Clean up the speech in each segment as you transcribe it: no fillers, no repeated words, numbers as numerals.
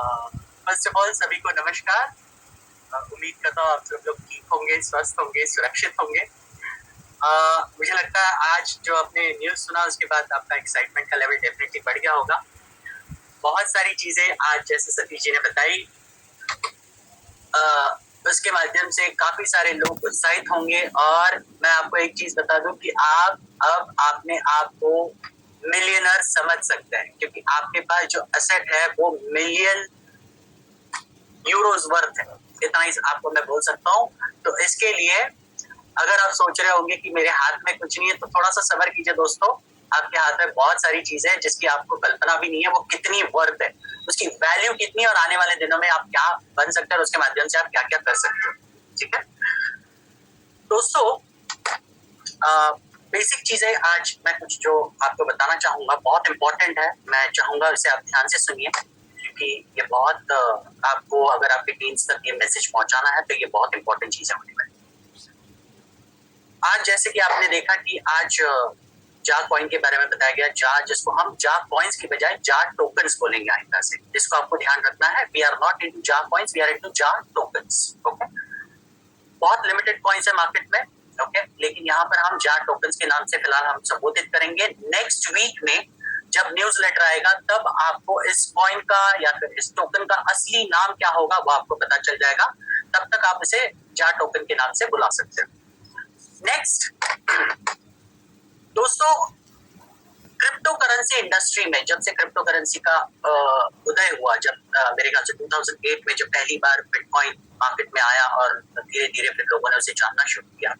First of all सभी को नमस्कार। उम्मीद करता हूँ आप सब लोग ठीक होंगे, स्वस्थ होंगे, सुरक्षित होंगे। मुझे लगता है आज जो आपने न्यूज़ सुना उसके बाद आपका एक्साइटमेंट का लेवल डेफिनेटली बढ़ गया होगा। बहुत सारी चीज़ें आज जैसे सतीश जी ने बताई उसके माध्यम से काफ़ी सारे लोग उत्साहित होंगे और मैं आपको एक चीज़ बता दूँ कि आप अब अपने आप को मिलियनर समझ सकते हैं क्योंकि आपके पास जो एसेट है वो मिलियन यूरोज वर्थ है। इतना ही आपको मैं बोल सकता हूँ। तो इसके लिए अगर आप सोच रहे होंगे कि मेरे हाथ में कुछ नहीं है तो थोड़ा सा सब्र कीजिए दोस्तों। आपके हाथ में बहुत सारी चीजें हैं जिसकी आपको कल्पना भी नहीं है वो कितनी वर्थ है, उसकी वैल्यू कितनी है और आने वाले दिनों में आप क्या बन सकते हैं और उसके माध्यम से आप क्या क्या कर सकते हो। ठीक है दोस्तों, बेसिक चीजें आज मैं कुछ जो आपको बताना चाहूंगा बहुत इंपॉर्टेंट है। मैं चाहूंगा इसे आप ध्यान से सुनिए क्योंकि ये बहुत आपको अगर आपके टीम्स तक ये मैसेज पहुंचाना है तो ये बहुत इंपॉर्टेंट चीज है होने वाली। आज जैसे कि आपने देखा कि आज जा कॉइन के बारे में बताया गया, जा जिसको हम जा कॉइन्स की बजाय जा टोकन्स बोलेंगे आइंदा से। इसको आपको ध्यान रखना है। वी आर नॉट इनटू जा कॉइन्स, वी आर इनटू जा टोकन्स। ओके, बहुत लिमिटेड कॉइन्स है मार्केट में। ओके, लेकिन यहाँ पर हम जा टोकन्स के नाम से फिलहाल हम संबोधित करेंगे। नेक्स्ट वीक में जब न्यूज लेटर आएगा तब आपको इस कॉइन का या फिर इस टोकन का असली नाम क्या होगा वो आपको पता चल जाएगा। तब तक आप इसे जा टोकन के नाम से बुला सकते हो। नेक्स्ट दोस्तों, क्रिप्टो करेंसी इंडस्ट्री में जब से क्रिप्टो करेंसी का उदय हुआ, जब मेरे ख्याल से 2008 में जब पहली बार बिटकॉइन मार्केट में आया और धीरे धीरे फिर लोगों ने उसे जानना शुरू किया,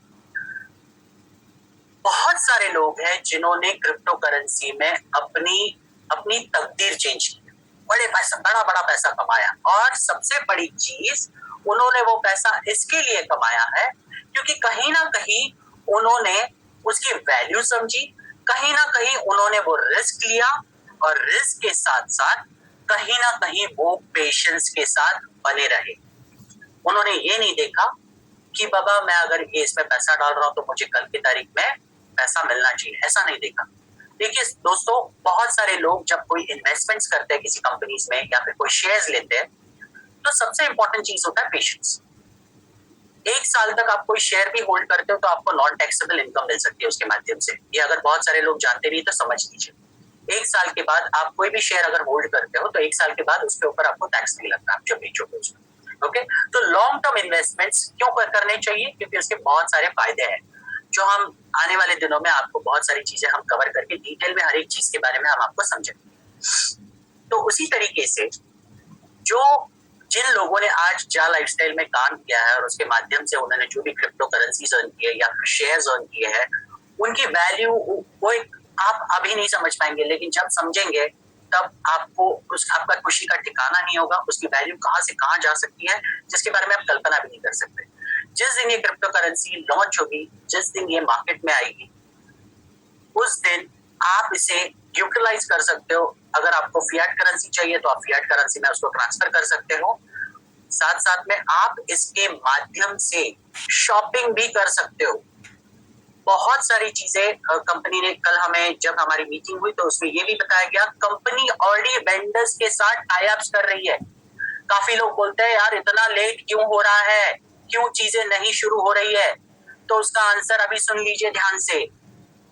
बहुत सारे लोग हैं जिन्होंने क्रिप्टो करेंसी में अपनी अपनी तकदीर चेंज की, बड़ा बड़ा पैसा कमाया। और सबसे बड़ी चीज, उन्होंने वो पैसा इसके लिए कमाया है क्योंकि कहीं ना कहीं उन्होंने उसकी वैल्यू समझी, कहीं ना कहीं उन्होंने वो रिस्क लिया और रिस्क के साथ साथ कहीं ना कहीं वो पेशेंस के साथ बने रहे। उन्होंने ये नहीं देखा कि बाबा मैं अगर ये इसमें पैसा डाल रहा हूं तो मुझे कल की तारीख में पैसा मिलना चाहिए, ऐसा नहीं देखा। देखिए दोस्तों, बहुत सारे लोग जब कोई इन्वेस्टमेंट्स करते हैं किसी कंपनीज में या फिर कोई शेयर्स लेते हैं तो सबसे इंपॉर्टेंट चीज होता है पेशेंस। 1 साल तक आप कोई शेयर भी होल्ड करते हो तो आपको नॉन टैक्सेबल इनकम मिल सकती है उसके माध्यम से। ये अगर बहुत सारे लोग जानते नहीं तो समझ लीजिए। 1 साल के बाद आप कोई भी शेयर अगर होल्ड करते हो तो 1 साल के बाद उसके ऊपर आपको टैक्स नहीं लगता, आप जब बेचोगे उसमें। ओके, तो लॉन्ग टर्म इन्वेस्टमेंट्स क्यों करने चाहिए? क्योंकि उसके बहुत सारे फायदे हैं जो हम आने वाले दिनों में आपको बहुत सारी चीजें हम कवर करके डिटेल में हर एक चीज के बारे में हम आपको समझेंगे। तो उसी तरीके से जो जिन लोगों ने आज जा लाइफस्टाइल में काम किया है और उसके माध्यम से उन्होंने जो भी क्रिप्टो करेंसीज अर्न किए या फिर शेयर्स अर्न किए हैं, उनकी वैल्यू वो आप अभी नहीं समझ पाएंगे, लेकिन जब समझेंगे तब आपको आपका खुशी का ठिकाना नहीं होगा। उसकी वैल्यू कहाँ से कहाँ जा सकती है जिसके बारे में आप कल्पना भी नहीं कर सकते। जिस दिन ये क्रिप्टो करेंसी लॉन्च होगी, जिस दिन ये मार्केट में आएगी, उस दिन आप इसे यूटिलाइज कर सकते हो। अगर आपको फिएट करेंसी चाहिए तो आप फिएट करेंसी में उसको ट्रांसफर कर सकते हो। साथ साथ में आप इसके माध्यम से शॉपिंग भी कर सकते हो। बहुत सारी चीजें कंपनी ने, कल हमें जब हमारी मीटिंग हुई तो उसमें ये भी बताया गया, कंपनी ऑलरेडी वेंडर्स के साथ टाई अप्स कर रही है। काफी लोग बोलते हैं यार इतना लेट क्यों हो रहा है, क्यों चीजें नहीं शुरू हो रही है? तो उसका आंसर अभी सुन लीजिए ध्यान से।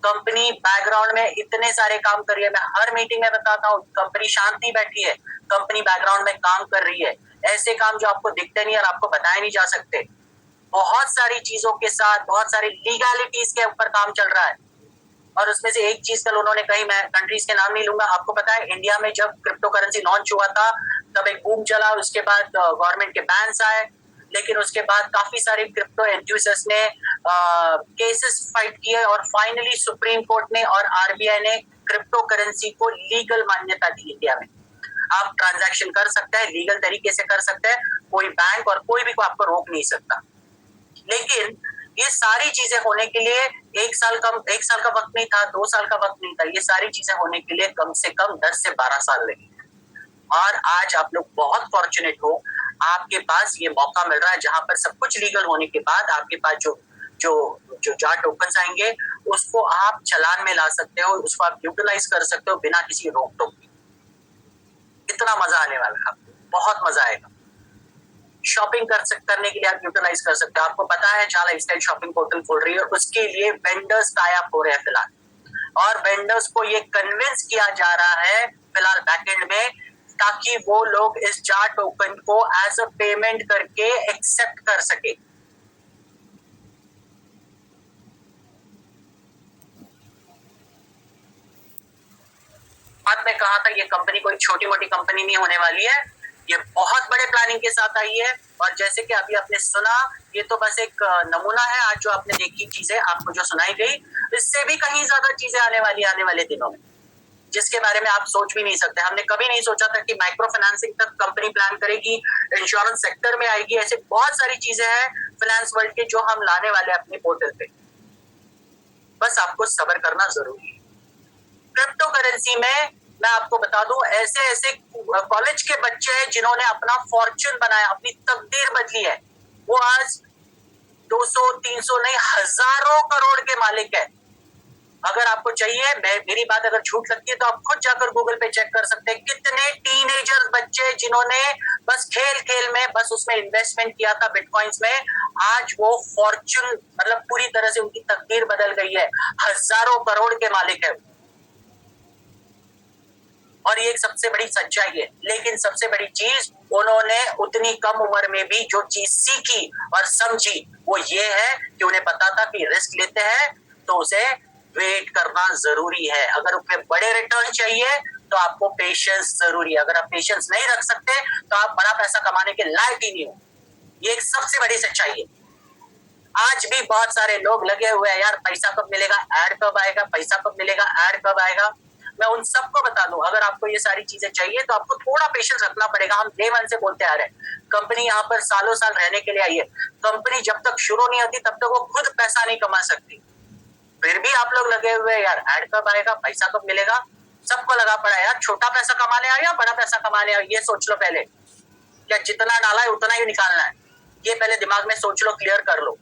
कंपनी बैकग्राउंड में इतने सारे काम कर रही है। मैं हर मीटिंग में बताता हूँ, कंपनी शांत नहीं बैठी है, कंपनी बैकग्राउंड में काम कर रही है। ऐसे काम जो आपको दिखते नहीं और आपको बताए नहीं जा सकते। बहुत सारी चीजों के साथ बहुत सारी लीगैलिटीज के ऊपर काम चल रहा है। और उसमें से एक चीज कल उन्होंने कही, मैं कंट्रीज के नाम नहीं लूंगा। आपको पता है इंडिया में जब क्रिप्टो करेंसी लॉन्च हुआ था तब एक बूम चला, उसके बाद गवर्नमेंट के बैन्स आए, लेकिन उसके बाद काफी सारे क्रिप्टो एंथुसियास्ट ने केसेस फाइट किए और फाइनली सुप्रीम कोर्ट ने और आरबीआई ने क्रिप्टो करेंसी को लीगल मान्यता दी। इंडिया में आप ट्रांजैक्शन कर सकते हैं, लीगल तरीके से कर सकते हैं, कोई बैंक और कोई भी आपको रोक नहीं सकता। लेकिन ये सारी चीजें होने के लिए 1 साल का वक्त नहीं था, 2 साल का वक्त नहीं था। ये सारी चीजें होने के लिए कम से कम 10 से 12 साल लगे। और आज आप लोग बहुत फॉर्चुनेट हो, आपके पास ये मौका मिल रहा है जहां पर सब कुछ लीगल होने के बाद आपके पास जो जो जो जा टोकन्स आएंगे उसको आप चलान में ला सकते हो, उसको आप यूटिलाइज कर सकते हो बिना किसी रोक टोक के। इतना मजा आने वाला है आपको। बहुत मजा आएगा। शॉपिंग करने के लिए आप यूटिलाइज कर सकते हो। आपको पता है जहाँ लाइफस्टाइल शॉपिंग पोर्टल खोल रही है, उसके लिए वेंडर्स टाई अप हो रहे हैं फिलहाल, और वेंडर्स को ये कन्विंस किया जा रहा है फिलहाल बैकएंड में, ताकि वो लोग इस जार टोकन को एज अ पेमेंट करके एक्सेप्ट कर सके। बाद में कहा था ये कंपनी कोई छोटी मोटी कंपनी नहीं होने वाली है, ये बहुत बड़े प्लानिंग के साथ आई है। और जैसे कि अभी आपने सुना, ये तो बस एक नमूना है आज जो आपने देखी चीजें, आपको जो सुनाई गई, इससे भी कहीं ज्यादा चीजें आने वाली आने वाले दिनों में, जिसके बारे में आप सोच भी नहीं सकते। हमने कभी नहीं सोचा था कि माइक्रो फाइनेंसिंग तक कंपनी प्लान करेगी, इंश्योरेंस सेक्टर में आएगी। ऐसे बहुत सारी चीजें हैं फाइनेंस वर्ल्ड के जो हम लाने वाले हैं अपने पोर्टल पे। बस आपको सब्र करना जरूरी है। क्रिप्टो करेंसी में मैं आपको बता दूं, ऐसे ऐसे कॉलेज के बच्चे हैं जिन्होंने अपना फॉर्च्यून बनाया, अपनी तकदीर बदली है। वो आज 200 300 नहीं, हजारों करोड़ के मालिक है। अगर आपको चाहिए, मेरी बात अगर झूठ लगती है तो आप खुद जाकर गूगल पे चेक कर सकते हैं कितने टीनेजर्स बच्चे जिन्होंने बस खेल खेल में बस उसमें इन्वेस्टमेंट किया था बिटकॉइंस में, आज वो फॉर्च्यून मतलब पूरी तरह से उनकी तकदीर बदल गई है, हजारों करोड़ के मालिक है। और ये एक सबसे बड़ी सच्चाई है। लेकिन सबसे बड़ी चीज, उन्होंने उतनी कम उम्र में भी जो चीज सीखी और समझी वो ये है कि उन्हें पता था कि रिस्क लेते हैं तो उसे वेट करना जरूरी है। अगर उसमें बड़े रिटर्न चाहिए तो आपको पेशेंस जरूरी है। अगर आप पेशेंस नहीं रख सकते तो आप बड़ा पैसा कमाने के लायक ही नहीं हो। ये एक सबसे बड़ी सच्चाई है। आज भी बहुत सारे लोग लगे हुए हैं, यार पैसा कब मिलेगा, ऐड कब आएगा, पैसा कब मिलेगा, ऐड कब आएगा। मैं उन सबको बता दूं, अगर आपको ये सारी चीजें चाहिए तो आपको थोड़ा पेशेंस रखना पड़ेगा। हम डे वन से बोलते आ रहे हैं, कंपनी यहाँ पर सालों साल रहने के लिए आई है। कंपनी जब तक शुरू नहीं होती तब तक वो खुद पैसा नहीं कमा सकती। फिर भी आप लोग लगे हुए, यार ऐड कब आएगा, पैसा कब मिलेगा। सबको लगा पड़ा है यार, छोटा पैसा कमाने आए या बड़ा पैसा कमाने आए, ये सोच लो पहले। क्या जितना डाला है उतना ही निकालना है, ये पहले दिमाग में सोच लो, क्लियर कर लो।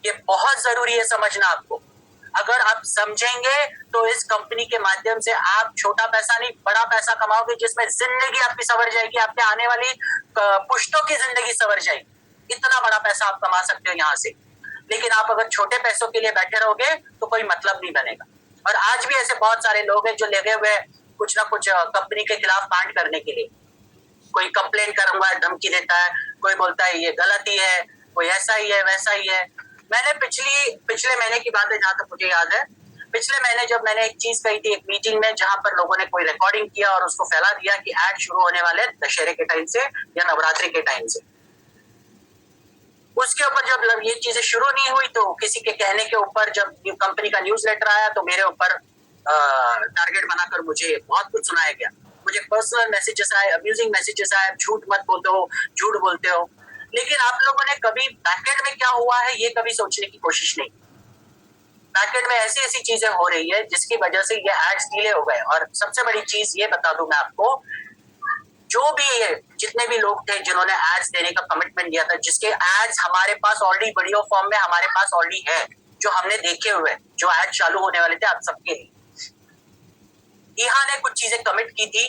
ये बहुत जरूरी है समझना आपको। अगर आप समझेंगे तो इस कंपनी के माध्यम से आप छोटा पैसा नहीं बड़ा पैसा कमाओगे, जिसमें जिंदगी आपकी संवर जाएगी, आपके आने वाली पुश्तों की जिंदगी संवर जाएगी। इतना बड़ा पैसा आप कमा सकते हो यहाँ से। लेकिन आप अगर छोटे पैसों के लिए बैठे रहोगे तो कोई मतलब नहीं बनेगा। और आज भी ऐसे बहुत सारे लोग हैं जो लगे हुए कुछ ना कुछ कंपनी के खिलाफ कांड करने के लिए। कोई कंप्लेन करूंगा धमकी देता है, कोई बोलता है ये गलत ही है, कोई ऐसा ही है वैसा ही है। मैंने पिछले महीने की बात है जहां तक मुझे याद है, पिछले महीने जब मैंने एक चीज कही थी एक मीटिंग में, जहां पर लोगों ने कोई रिकॉर्डिंग किया और उसको फैला दिया कि ऐड शुरू होने वाले दशहरे के टाइम से या नवरात्रि के टाइम से। उसके ऊपर जब ये चीजें शुरू नहीं हुई तो किसी के कहने के ऊपर जब कंपनी का न्यूज लेटर आया तो मेरे ऊपर टारगेट बनाकर मुझे बहुत कुछ सुनाया गया। मुझे पर्सनल मैसेजेस आए, अब्यूजिंग मैसेजेस आए, झूठ मत बोलते हो, झूठ बोलते हो। लेकिन आप लोगों ने कभी बैकएंड में क्या हुआ है ये कभी सोचने की कोशिश नहीं। बैकएंड में ऐसी ऐसी चीजें हो रही है जिसकी वजह से ये एड्स डिले हो गए। और सबसे बड़ी चीज ये बता दूं मैं आपको, जो भी है जितने भी लोग थे जिन्होंने एड्स देने का कमिटमेंट दिया था, जिसके एड्स हमारे पास ऑलरेडी वीडियो फॉर्म में हमारे पास ऑलरेडी है, जो हमने देखे हुए, जो एड चालू होने वाले थे आप सबके लिए, ईहा ने कुछ चीजें कमिट की थी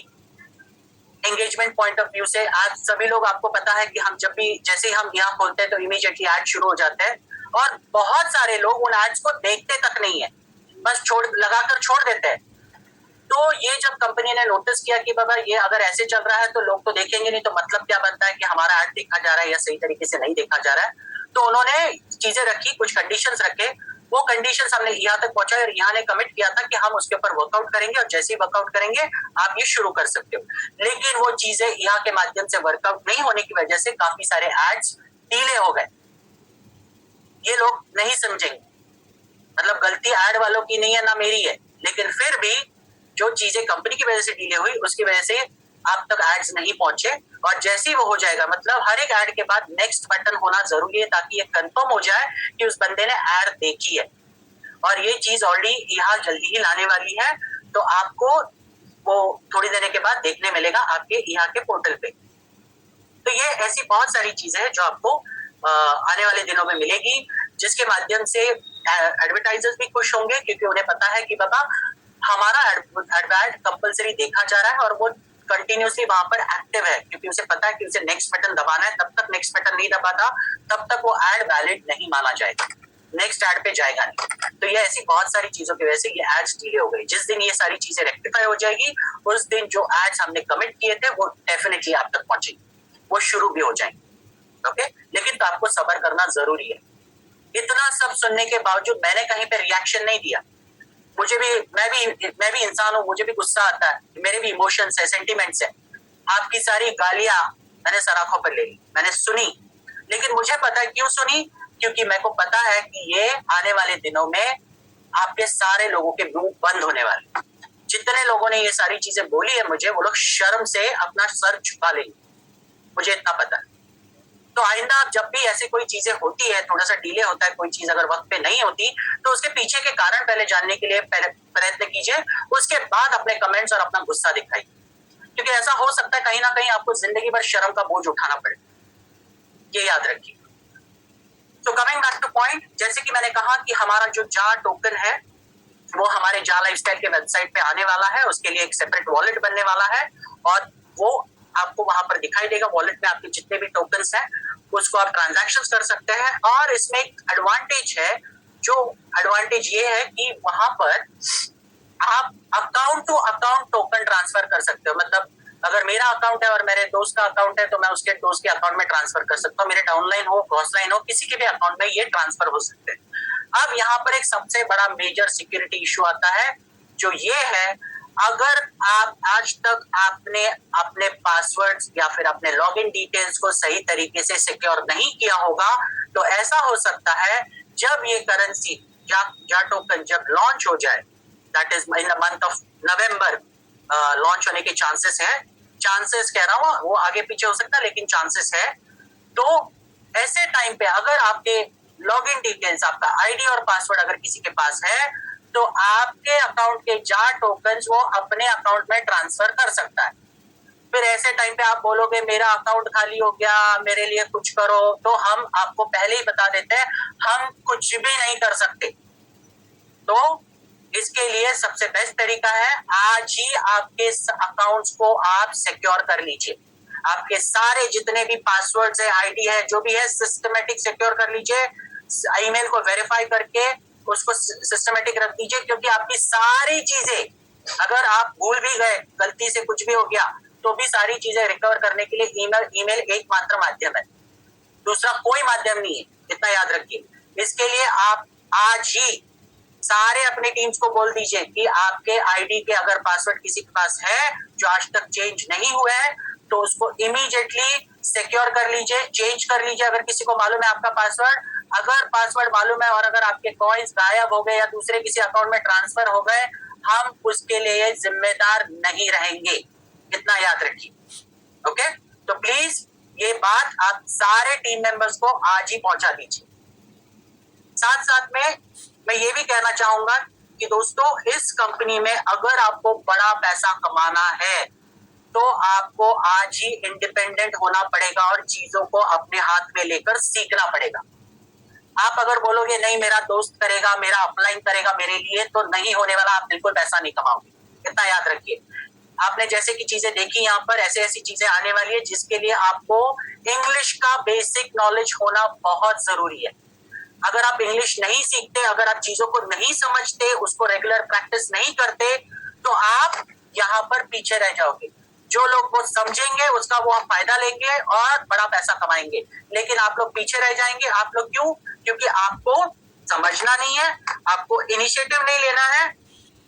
एंगेजमेंट पॉइंट ऑफ व्यू से। आज सभी लोग, आपको पता है कि हम जब भी जैसे ही हम यहाँ खोलते हैं तो इमीडिएटली एड शुरू हो जाते हैं, और बहुत सारे लोग उन एड्स को देखते तक नहीं है, बस लगाकर छोड़ देते हैं। तो ये जब कंपनी ने नोटिस किया कि बाबा ये अगर ऐसे चल रहा है तो लोग तो देखेंगे नहीं, तो मतलब क्या बनता है कि हमारा ऐड देखा जा रहा है या सही तरीके से नहीं देखा जा रहा है। तो उन्होंने चीजें रखी, कुछ कंडीशंस रखे, वो कंडीशंस हमने यहाँ तक पहुंचाए और यहाँ ने कमिट किया था कि हम उसके ऊपर वर्कआउट करेंगे, और जैसे ही वर्कआउट करेंगे आप ये शुरू कर सकते हो। लेकिन वो चीजें यहाँ के माध्यम से वर्कआउट नहीं होने की वजह से काफी सारे एड्स डिले हो गए। ये लोग नहीं समझेंगे, मतलब गलती एड वालों की नहीं है ना मेरी है, लेकिन फिर भी जो चीजें कंपनी की वजह से डिले हुई उसकी वजह से आप तक एड्स नहीं पहुंचे। और जैसे ही वो हो जाएगा, मतलब हर एक एड के बाद नेक्स्ट बटन होना जरूरी है ताकि ये कंफर्म हो जाए कि उस बंदे ने एड देखी है। और ये चीज ऑलरेडी यहाँ जल्दी ही लाने वाली है, तो आपको वो थोड़ी देर के बाद देखने मिलेगा आपके यहाँ के पोर्टल पे। तो ये ऐसी बहुत सारी चीजें हैं जो आपको आने वाले दिनों में मिलेगी, जिसके माध्यम से एडवर्टाइजर्स भी खुश होंगे, क्योंकि उन्हें पता है कि बाबा हमारा एड कंपलसरी देखा जा रहा है और वो कंटिन्यूसली वहां पर एक्टिव है, क्योंकि उसे पता है कि उसे नेक्स्ट बटन दबाना है, तब तक नेक्स्ट बटन नहीं दबाता तब तक वो एड वैलिड नहीं माना जाएगा, नेक्स्ट एड पे जाएगा नहीं। तो ये ऐसी बहुत सारी चीजों की वजह से ये एड्स डिले हो गई। जिस दिन ये सारी चीजें रेक्टिफाई हो जाएगी उस दिन जो एड्स हमने कमिट किए थे वो डेफिनेटली आप तक पहुंचेंगे, वो शुरू भी हो जाएंगे। ओके, लेकिन तो आपको सब्र करना जरूरी है। इतना सब सुनने के बावजूद मैंने कहीं पे रिएक्शन नहीं दिया। मुझे भी मैं भी इंसान हूँ, मुझे भी गुस्सा आता है, मेरे भी इमोशंस है, सेंटिमेंट्स है। आपकी सारी गालियां मैंने सराखों पर ले ली, मैंने सुनी, लेकिन मुझे पता है क्यों सुनी, क्योंकि मेरे को पता है कि ये आने वाले दिनों में आपके सारे लोगों के मुंह बंद होने वाले। जितने लोगों ने ये सारी चीजें बोली है मुझे, वो लोग शर्म से अपना सर झुका लेंगे, मुझे इतना पता है। तो आइंदा जब भी ऐसी कोई चीजें होती है, थोड़ा सा डिले होता है, कोई चीज अगर वक्त पे नहीं होती, तो उसके पीछे के कारण पहले जानने के लिए पहले प्रयत्न कीजिए, उसके बाद अपने कमेंट्स और अपना गुस्सा दिखाइए, क्योंकि ऐसा हो सकता है कहीं ना कहीं आपको जिंदगी भर शर्म का बोझ उठाना पड़े, ये याद रखिए। तो कमिंग बैक टू पॉइंट, जैसे कि मैंने कहा कि हमारा जो जा टोकन है वो हमारे जा लाइफस्टाइल के वेबसाइट पे आने वाला है, उसके लिए एक सेपरेट वॉलेट बनने वाला है और वो आपको वहां पर दिखाई देगा। वॉलेट में आपके जितने भी टोकन्स हैं उसको आप ट्रांजैक्शंस कर सकते हैं। और इसमें एक एडवांटेज है, जो एडवांटेज ये है कि वहां पर आप account to account token transfer कर सकते हो। मतलब अगर मेरा अकाउंट है और मेरे दोस्त का अकाउंट है तो मैं उसके दोस्त के अकाउंट में ट्रांसफर कर सकता हूँ, मेरे डाउनलाइन हो, क्रॉसलाइन हो, किसी के भी अकाउंट में ये ट्रांसफर हो सकते हैं। अब यहाँ पर एक सबसे बड़ा मेजर सिक्योरिटी इशू आता है, जो ये है, अगर आप आज तक आपने अपने पासवर्ड्स या फिर अपने लॉगिन डिटेल्स को सही तरीके से सिक्योर नहीं किया होगा, तो ऐसा हो सकता है जब ये करेंसी या टोकन जब लॉन्च हो जाए, that is in the month of November launch होने के चांसेस है, चांसेस कह रहा हूँ, वो आगे पीछे हो सकता है लेकिन चांसेस है। तो ऐसे टाइम पे अगर आपके लॉगिन डिटेल्स, आपका आईडी और पासवर्ड अगर किसी के पास है, तो आपके अकाउंट के जार टोकन्स वो अपने अकाउंट में ट्रांसफर कर सकता है। फिर ऐसे टाइम पे आप बोलोगे मेरा अकाउंट खाली हो गया, मेरे लिए कुछ करो, तो हम आपको पहले ही बता देते हैं हम कुछ भी नहीं कर सकते। तो इसके लिए सबसे बेस्ट तरीका है, आज ही आपके अकाउंट्स को आप सिक्योर कर लीजिए। आपके सारे जितने भी पासवर्ड्स है, आईडी है, जो भी है, सिस्टमेटिक सिक्योर कर लीजिए। ईमेल को वेरीफाई करके उसको सिस्टमेटिक रख दीजिए, क्योंकि आपकी सारी चीजें अगर आप भूल भी गए, गलती से कुछ भी हो गया, तो भी सारी चीजें रिकवर करने के लिए ईमेल एकमात्र माध्यम है, दूसरा कोई माध्यम नहीं है, इतना याद रखिए। इसके लिए आप आज ही सारे अपने टीम्स को बोल दीजिए कि आपके आईडी के अगर पासवर्ड किसी के पास है जो आज तक चेंज नहीं हुआ है, तो उसको इमीडिएटली सिक्योर कर लीजिए, चेंज कर लीजिए। अगर किसी को मालूम है आपका पासवर्ड, अगर पासवर्ड मालूम है और अगर आपके कॉइन्स गायब हो गए या दूसरे किसी अकाउंट में ट्रांसफर हो गए, हम उसके लिए जिम्मेदार नहीं रहेंगे, इतना याद रखिए। ओके, तो प्लीज ये बात आप सारे टीम मेंबर्स को आज ही पहुंचा दीजिए। साथ साथ में मैं ये भी कहना चाहूंगा कि दोस्तों, इस कंपनी में अगर आपको बड़ा पैसा कमाना है तो आपको आज ही इंडिपेंडेंट होना पड़ेगा और चीजों को अपने हाथ में लेकर सीखना पड़ेगा। आप अगर बोलोगे नहीं मेरा दोस्त करेगा, मेरा अपलाइन करेगा मेरे लिए, तो नहीं होने वाला, आप बिल्कुल पैसा नहीं कमाओगे, इतना याद रखिए। आपने जैसे की चीजें देखी यहाँ पर, ऐसे ऐसी चीजें आने वाली है जिसके लिए आपको इंग्लिश का बेसिक नॉलेज होना बहुत जरूरी है। अगर आप इंग्लिश नहीं सीखते, अगर आप चीजों को नहीं समझते, उसको रेगुलर प्रैक्टिस नहीं करते, तो आप यहाँ पर पीछे रह जाओगे। जो लोग वो समझेंगे उसका वो फायदा लेंगे और बड़ा पैसा कमाएंगे, लेकिन आप लोग पीछे रह जाएंगे। आप लोग क्यों? क्योंकि आपको समझना नहीं है, आपको इनिशिएटिव नहीं लेना है,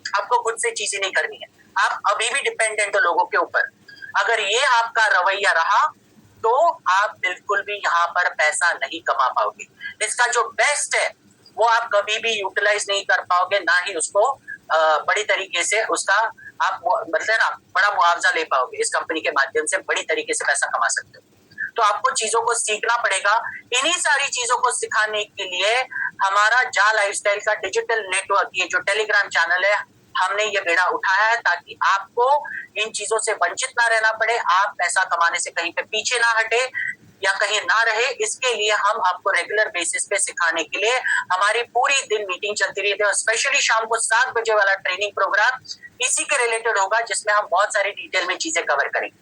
आपको खुद से चीजें नहीं करनी है, आप अभी भी डिपेंडेंट हो लोगों के ऊपर। अगर ये आपका रवैया रहा तो आप बिल्कुल भी यहाँ पर पैसा नहीं कमा पाओगे। इसका जो बेस्ट है वो आप कभी भी यूटिलाइज नहीं कर पाओगे, ना ही उसको बड़ी तरीके से उसका आप मतलब ना बड़ा मुआवजा ले पाओगे। इस कंपनी के माध्यम से बड़ी तरीके से पैसा कमा सकते हो। तो आपको चीजों को सीखना पड़ेगा। इन्हीं सारी चीजों को सिखाने के लिए हमारा जा लाइफस्टाइल का डिजिटल नेटवर्क, ये जो टेलीग्राम चैनल है, हमने ये बेड़ा उठाया है ताकि आपको इन चीजों से वंचित ना रहना पड़े, आप पैसा कमाने से कहीं पे पीछे ना हटे। या कहीं ना रहे, इसके लिए हम आपको रेगुलर बेसिस पे सिखाने के लिए हमारी पूरी दिन मीटिंग चलती रहती है। और स्पेशली शाम को 7 बजे वाला ट्रेनिंग प्रोग्राम इसी के रिलेटेड होगा, जिसमें हम बहुत सारी डिटेल में चीजें कवर करेंगे।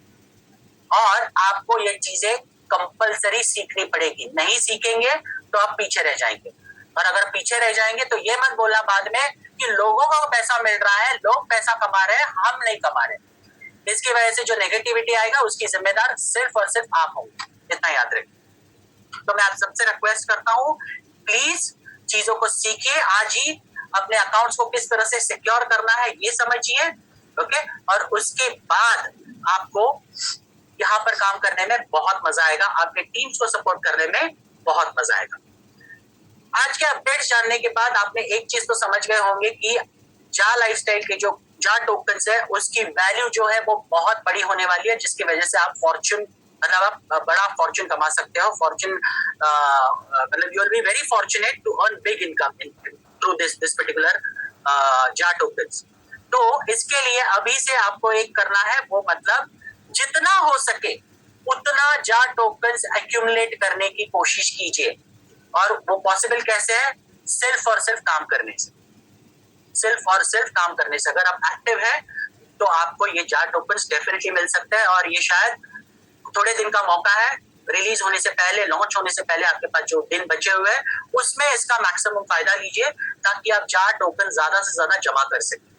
और आपको ये चीजें कंपलसरी सीखनी पड़ेगी, नहीं सीखेंगे तो आप पीछे रह जाएंगे। और अगर पीछे रह जाएंगे तो ये मत बोलना बाद में कि लोगों को पैसा मिल रहा है, लोग पैसा कमा रहे हैं, हम नहीं कमा रहे। इसकी वजह से जो नेगेटिविटी आएगा उसकी जिम्मेदार सिर्फ और सिर्फ आप होंगे, इतना याद रखिए। तो मैं आप सबसे रिक्वेस्ट करता हूँ, प्लीज चीजों को सीखिए, आज ही अपने अकाउंट्स को किस तरह से सिक्योर करना है ये समझिए, ओके। और उसके बाद आपको यहाँ पर काम करने में बहुत मजा आएगा, आपके टीम्स को सपोर्ट करने में बहुत मजा आएगा। आज के अपडेट्स जानने के बाद आपने एक चीज तो समझ गए होंगे कि जा लाइफस्टाइल के जो जा टोकन्स है उसकी वैल्यू जो है वो बहुत बड़ी होने वाली है, जिसकी वजह से आप फॉर्चून मतलब आप बड़ा फॉर्चून कमा सकते हो। फॉर्चून मतलब you will be very fortunate to earn big income through this particular जा टोकन्स। तो इसके लिए अभी से आपको एक करना है, वो मतलब जितना हो सके उतना जा टोकन्स एक्यूमुलेट करने की कोशिश कीजिए। और वो पॉसिबल कैसे है? सिर्फ और सिर्फ काम करने से, सिर्फ और सिर्फ काम करने से। अगर आप एक्टिव है तो आपको ये जा टोकन्स डेफिनेटली मिल सकता है। और ये शायद थोड़े दिन का मौका है, रिलीज होने से पहले, लॉन्च होने से पहले आपके पास जो दिन बचे हुए हैं उसमें इसका मैक्सिमम फायदा लीजिए, ताकि आप जा टोकन ज्यादा से ज्यादा जमा कर सकें।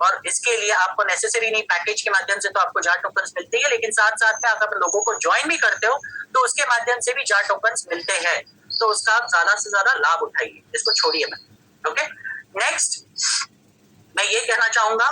और इसके लिए आपको नेसेसरी नहीं, पैकेज के माध्यम से तो आपको जा टोकन्स मिलते ही है, लेकिन साथ साथ में अगर लोगों को ज्वाइन भी करते हो तो उसके माध्यम से भी जा टोकन्स मिलते हैं। तो उसका आप ज्यादा से ज्यादा लाभ उठाइए, इसको छोड़िए मत। ओके, नेक्स्ट मैं ये कहना चाहूंगा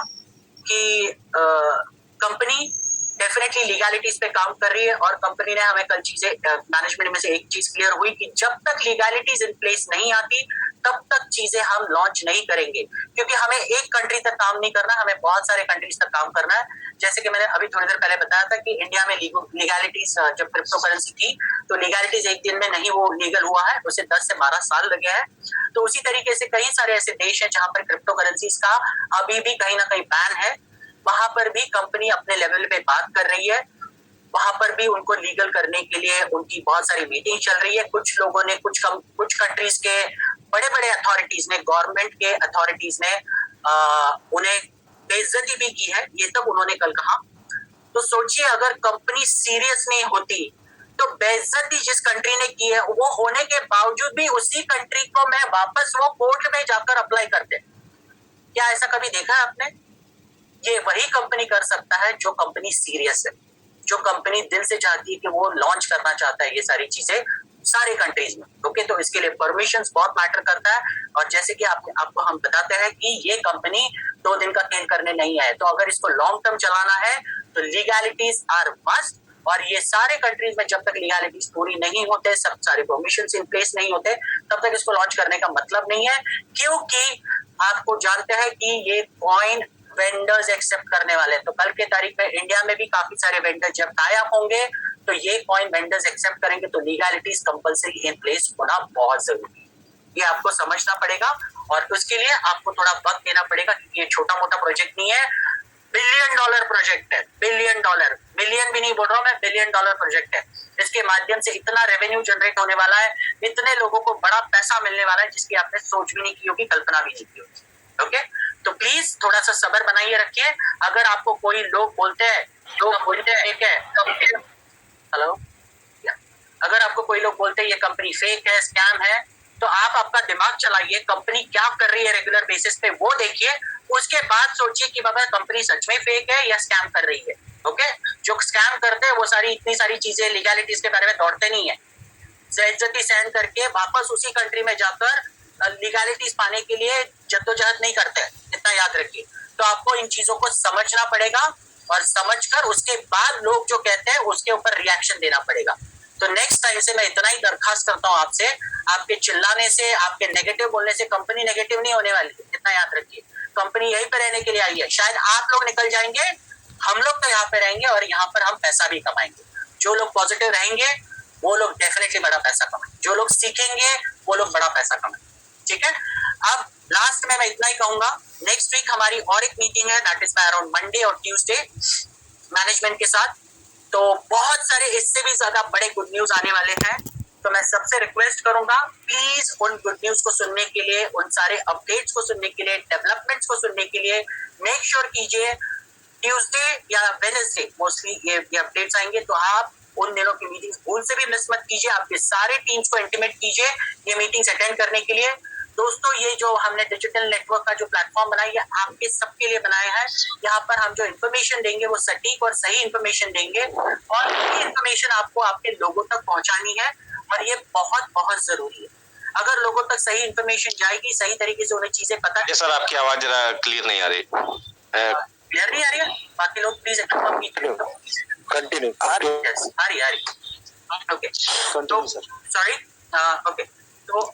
कि कंपनी डेफिनेटली लीगैलिटीज पे काम कर रही है। और कंपनी ने हमें कल चीजें मैनेजमेंट में से एक चीज क्लियर हुई कि जब तक लीगैलिटीज इन प्लेस नहीं आती तब तक चीजें हम लॉन्च नहीं करेंगे, क्योंकि हमें एक कंट्री तक काम नहीं करना, हमें बहुत सारे कंट्रीज तक काम करना है। जैसे कि मैंने अभी थोड़ी देर पहले बताया था कि इंडिया में लीगैलिटीज जब क्रिप्टो करेंसी थी तो लीगैलिटीज एक दिन में नहीं वो लीगल हुआ है, उसे 10 से 12 साल लगे हैं। तो उसी तरीके से कई सारे ऐसे देश हैं जहां पर क्रिप्टो करेंसीज का अभी भी कहीं ना कहीं बैन है, वहां पर भी कंपनी अपने लेवल पे बात कर रही है। वहां पर भी उनको लीगल करने के लिए उनकी बहुत सारी मीटिंग चल रही है। कुछ लोगों ने कुछ कंट्रीज के बड़े बड़े अथॉरिटीज ने, गवर्नमेंट के अथॉरिटीज ने उन्हें बेइज्जती भी की है, ये तब उन्होंने कल कहा। तो सोचिए अगर कंपनी सीरियस नहीं होती तो बेइज्जती जिस कंट्री ने की है वो होने के बावजूद भी उसी कंट्री को मैं वापस वो कोर्ट में जाकर अप्लाई करते। क्या ऐसा कभी देखा है आपने? ये वही कंपनी कर सकता है जो कंपनी सीरियस है, जो कंपनी दिल से चाहती है कि वो लॉन्च करना चाहता है ये सारी चीजें सारे कंट्रीज में। ओके, तो इसके लिए परमिशंस बहुत मैटर करता है। और जैसे कि आपको हम बताते हैं कि ये कंपनी 2 दिन का खेल करने नहीं है, तो अगर इसको लॉन्ग टर्म चलाना है तो लीगैलिटीज आर मस्ट। और ये सारे कंट्रीज में जब तक लीगैलिटीज पूरी नहीं होते, सब सारे परमिशंस इन प्लेस नहीं होते, तब तक इसको लॉन्च करने का मतलब नहीं है। क्योंकि आपको जानते हैं कि ये कॉइन वेंडर्स एक्सेप्ट करने वाले हैं। तो कल के तारीख में इंडिया में भी काफी सारे वेंडर जब टाई अप होंगे तो ये कॉइन वेंडर्स एक्सेप्ट करेंगे, तो लीगैलिटीज कंपलसरी इन प्लेस होना बहुत जरूरी है। ये आपको समझना पड़ेगा और उसके लिए आपको थोड़ा वक्त देना पड़ेगा, क्योंकि ये छोटा मोटा प्रोजेक्ट नहीं है, $1 बिलियन प्रोजेक्ट है। $1 बिलियन, मिलियन भी नहीं बोल रहा हूं मैं, $1 बिलियन प्रोजेक्ट है। इसके माध्यम से इतना रेवेन्यू जनरेट होने वाला है, इतने लोगों को बड़ा पैसा मिलने वाला है जिसकी आपने सोच भी नहीं की होगी, कल्पना भी नहीं की होगी। ओके, तो प्लीज थोड़ा सा सब्र बनाइए रखिए। अगर आपको कोई लोग बोलते हैं फेक है, हेलो, अगर आपको कोई लोग बोलते हैं ये कंपनी फेक है, स्कैम है, तो आप अपना दिमाग चलाइए, कंपनी क्या कर रही है रेगुलर बेसिस पे वो देखिए, उसके बाद सोचिए कि बाबा कंपनी सच में फेक है या स्कैम कर रही है। ओके, जो स्कैम करते हैं वो सारी इतनी सारी चीजें लीगैलिटीज के बारे में दौड़ते नहीं है, इज्जती सहन करके वापस उसी कंट्री में जाकर लीगैलिटीज पाने के लिए जद्दोजहद नहीं करते, इतना याद रखिए। तो आपको इन चीजों को समझना पड़ेगा और समझकर उसके बाद लोग जो कहते हैं उसके ऊपर रिएक्शन देना पड़ेगा। तो नेक्स्ट टाइम से मैं इतना ही दरखास्त करता हूँ आपसे, आपके चिल्लाने से, आपके नेगेटिव बोलने से कंपनी नेगेटिव नहीं होने वाली है, इतना याद रखिए। कंपनी यहीं पे रहने के लिए आई है, शायद आप लोग निकल जाएंगे, हम लोग तो यहाँ पे रहेंगे और यहाँ पर हम पैसा भी कमाएंगे। जो लोग पॉजिटिव रहेंगे वो लोग डेफिनेटली बड़ा पैसा कमाएंगे, जो लोग सीखेंगे वो लोग बड़ा पैसा कमाएंगे। ठीक है, अब लास्ट में मैं इतना ही कहूंगा, नेक्स्ट वीक हमारी और एक मीटिंग है, that is by around Monday और ट्यूसडे मैनेजमेंट के साथ। तो बहुत सारे इससे भी ज्यादा बड़े गुड न्यूज आने वाले हैं। तो मैं सबसे रिक्वेस्ट करूंगा, प्लीज उन गुड न्यूज को सुनने के लिए, उन सारे अपडेट्स को सुनने के लिए, डेवलपमेंट्स को सुनने के लिए मेक श्योर कीजिए ट्यूसडे या वेडनेसडे मोस्टली ये अपडेट्स आएंगे, तो आप उन दिनों की मीटिंग्स भूल से भी मिस मत कीजिए। आपके सारे टीम्स को इंटीमेट कीजिए ये मीटिंग्स अटेंड करने के लिए। दोस्तों, ये जो हमने डिजिटल नेटवर्क का जो प्लेटफॉर्म बनाया है आपके सबके लिए बनाया है। यहाँ पर हम जो इन्फॉर्मेशन देंगे वो सटीक और सही इन्फॉर्मेशन देंगे, और ये इन्फॉर्मेशन आपको आपके लोगों तक पहुंचानी है, और ये बहुत बहुत जरूरी है। अगर लोगों तक सही इन्फॉर्मेशन जाएगी, सही तरीके से उन्हें चीजें पता। सर, आपकी आवाज जरा क्लियर नहीं आ रही। क्लियर नहीं आ रही है? बाकी लोग प्लीज कंटिन्यू। आ रही। ओके, तो सॉरी। ओके, तो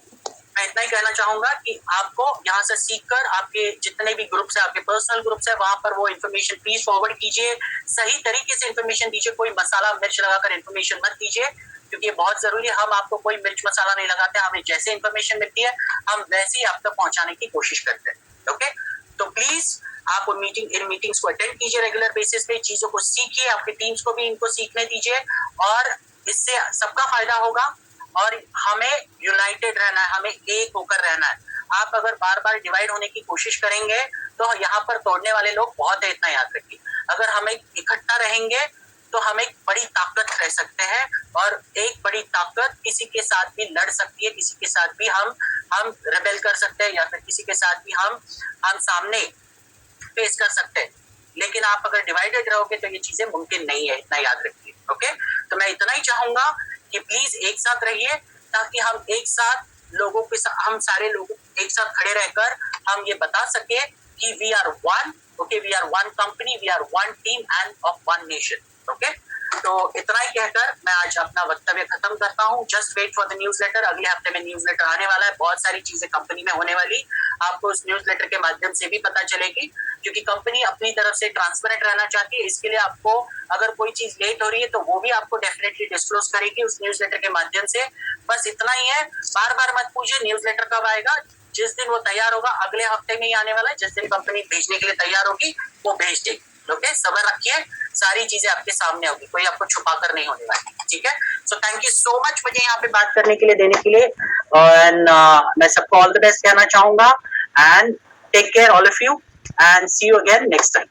मैं इतना ही कहना चाहूंगा कि आपको यहाँ से सीखकर आपके जितने भी ग्रुप्स है, आपके पर्सनल ग्रुप्स है, वहां पर वो इन्फॉर्मेशन प्लीज फॉरवर्ड कीजिए। सही तरीके से इन्फॉर्मेशन दीजिए, कोई मसाला मिर्च लगाकर इन्फॉर्मेशन मत दीजिए, क्योंकि ये बहुत जरूरी है। हम आपको कोई मिर्च मसाला नहीं लगाते, हमें जैसे इन्फॉर्मेशन मिलती है हम वैसे ही आप तक पहुंचाने की कोशिश करते हैं। ओके, तो प्लीज आप इन मीटिंग्स को अटेंड कीजिए रेगुलर बेसिस पे, चीजों को सीखिए, आपके टीम्स को भी इनको सीखने दीजिए, और इससे सबका फायदा होगा। और हमें यूनाइटेड रहना है, हमें एक होकर रहना है। आप अगर बार बार डिवाइड होने की कोशिश करेंगे तो यहाँ पर तोड़ने वाले लोग बहुत है, इतना याद रखिए। अगर हम इकट्ठा रहेंगे तो हम एक बड़ी ताकत रह सकते हैं, और एक बड़ी ताकत किसी के साथ भी लड़ सकती है, किसी के साथ भी हम रेबेल कर सकते हैं, या फिर किसी के साथ भी हम सामने फेस कर सकते हैं। लेकिन आप अगर डिवाइडेड रहोगे तो ये चीजें मुमकिन नहीं है, इतना याद रखिए। ओके, तो मैं इतना ही चाहूंगा कि प्लीज एक साथ रहिए, ताकि हम एक साथ लोगों के साथ, हम सारे लोग एक साथ खड़े रहकर हम ये बता सके कि we are one. Okay, we are one company, we are one team and of one nation. Okay, तो इतना ही कहकर मैं आज अपना वक्तव्य खत्म करता हूँ। Just wait for the newsletter. अगले हफ्ते में न्यूज़लेटर आने वाला है, बहुत सारी चीजें कंपनी में होने वाली, आपको उस न्यूज़लेटर के माध्यम से भी पता चलेगी, क्योंकि कंपनी अपनी तरफ से ट्रांसपेरेंट रहना चाहती है। इसके लिए आपको अगर कोई चीज लेट हो रही है तो वो भी आपको डेफिनेटली डिस्क्लोज करेगी उस न्यूज़लेटर के माध्यम से। बस इतना ही है, बार बार मत पूछिए न्यूज़लेटर कब आएगा, जिस दिन वो तैयार होगा अगले हफ्ते में ही आने वाला है। जिस दिन कंपनी भेजने के लिए तैयार होगी वो भेज देगी। ओके, सब्र रखिए, सारी चीजें आपके सामने होगी, कोई आपको छुपा कर नहीं होने वाली। ठीक है, so thank you so much मुझे यहाँ पे बात करने के लिए, देने के लिए, और मैं सबको ऑल द बेस्ट कहना चाहूंगा। And take care all of you, and see you again next time.